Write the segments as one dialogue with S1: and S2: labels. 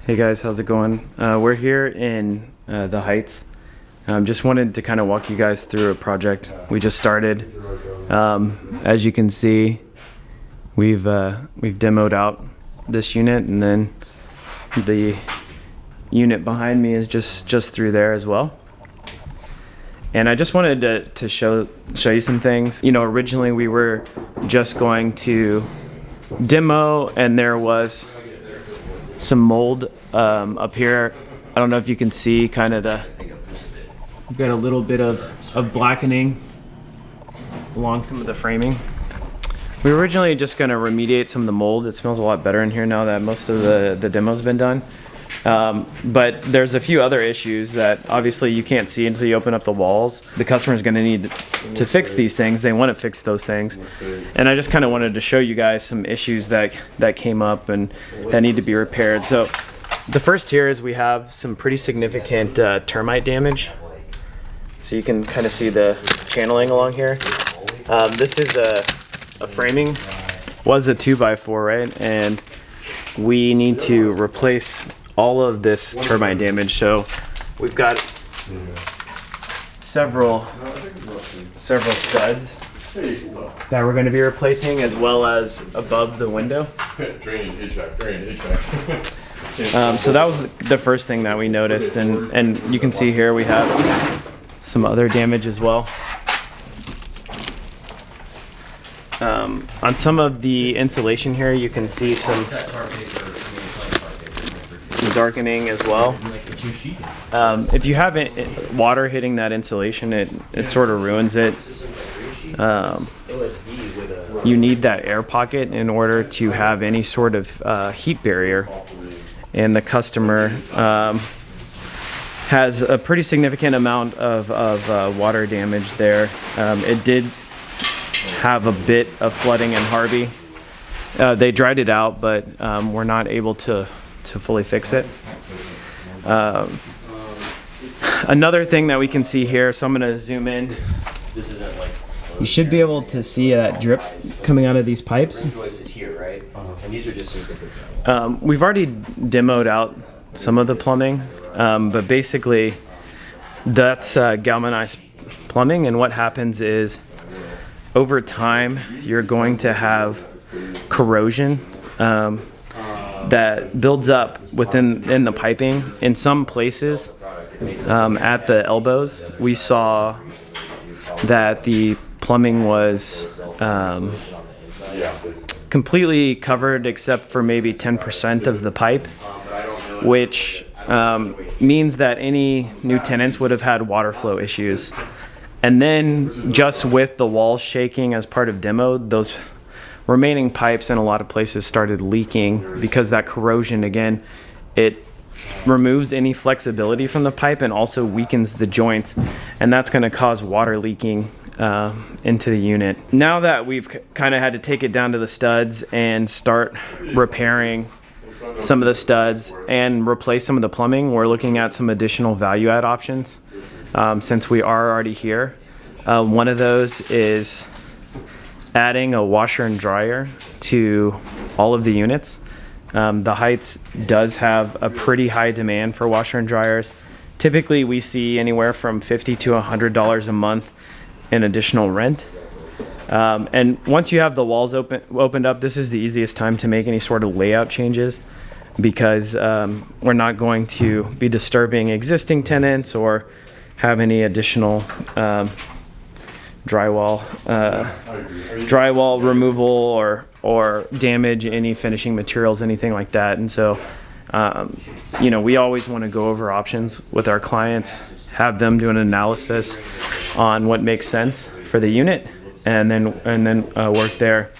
S1: Hey guys, how's it going? We're here in the Heights. Just wanted to kind of walk you guys through a project we just started. As you can see, we've demoed out this unit, and then the unit behind me is just through there as well. And I just wanted to show you some things. You know, originally we were just going to demo, and there was some mold up here. I don't know if you can see kind of we've got a little bit of blackening along some of the framing. We were originally just going to remediate some of the mold. It smells a lot better in here now that most of the demo's been done. But there's a few other issues that obviously you can't see until you open up the walls. The customer's going to need to fix these things. They want to fix those things. And I just kind of wanted to show you guys some issues that came up and that need to be repaired. So the first here is we have some pretty significant termite damage. So you can kind of see the channeling along here. This is a framing, was a 2x4, right? And we need to replace all of this termite damage. So we've got several studs that we're going to be replacing, as well as above the window.
S2: Drainage, HVAC.
S1: So that was the first thing that we noticed, and you can see here we have some other damage as well. On some of the insulation here, you can see some darkening as well. If you have water hitting that insulation, it sort of ruins it. You need that air pocket in order to have any sort of heat barrier, and the customer has a pretty significant amount of water damage there. It did have a bit of flooding in Harvey. They dried it out, but we're not able to fully fix it. Another thing that we can see here, so I'm going to zoom in. You should be able to see that drip coming out of these pipes. We've already demoed out some of the plumbing, but basically that's galvanized plumbing, and what happens is over time you're going to have corrosion that builds up in the piping. In some places, at the elbows, we saw that the plumbing was completely covered except for maybe 10% of the pipe, which means that any new tenants would have had water flow issues. And then just with the walls shaking as part of demo, those remaining pipes in a lot of places started leaking because that corrosion, again, it removes any flexibility from the pipe and also weakens the joints, and that's going to cause water leaking into the unit. Now that we've kind of had to take it down to the studs and start repairing some of the studs and replace some of the plumbing, we're looking at some additional value add options since we are already here. One of those is adding a washer and dryer to all of the units. The Heights does have a pretty high demand for washer and dryers. Typically we see anywhere from $50 to $100 a month in additional rent. And once you have the walls opened up, this is the easiest time to make any sort of layout changes, because we're not going to be disturbing existing tenants or have any additional drywall removal or damage any finishing materials, anything like that. And so you know, we always want to go over options with our clients, have them do an analysis on what makes sense for the unit, and then work there.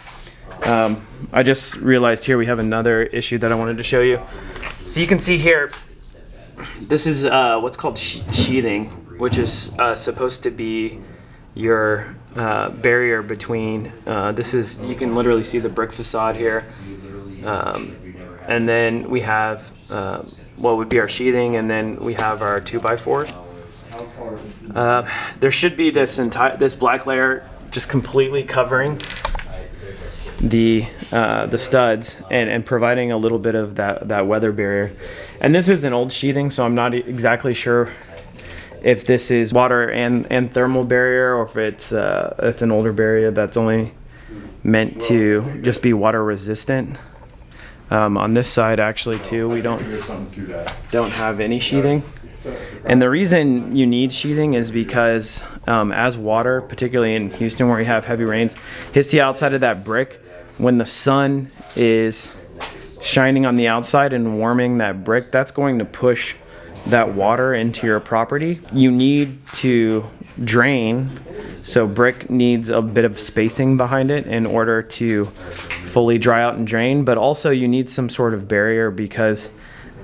S1: I just realized here we have another issue that I wanted to show you. So you can see here, this is what's called sheathing, which is supposed to be your barrier between, you can literally see the brick facade here. And then we have what would be our sheathing, and then we have our 2x4. There should be this black layer just completely covering the studs and providing a little bit of that weather barrier. And this is an old sheathing, so I'm not exactly sure if this is water and thermal barrier, or if it's an older barrier that's only meant to just be water resistant. On this side, actually, too, we don't have any sheathing. And the reason you need sheathing is because as water, particularly in Houston where you have heavy rains, hits the outside of that brick, when the sun is shining on the outside and warming that brick, that's going to push that water into your property. You need to drain, so brick needs a bit of spacing behind it in order to fully dry out and drain, but also you need some sort of barrier because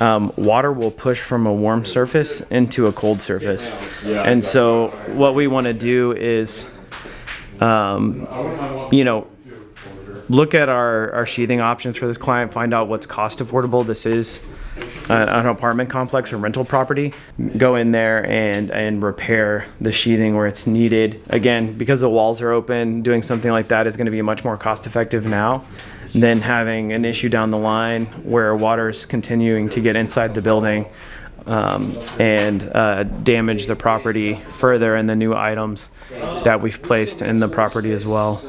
S1: water will push from a warm surface into a cold surface. And so what we want to do is look at our sheathing options for this client, find out what's cost affordable. This is an apartment complex or rental property. Go in there and repair the sheathing where it's needed. Again, because the walls are open, doing something like that is going to be much more cost effective now than having an issue down the line where water is continuing to get inside the building and damage the property further and the new items that we've placed in the property as well.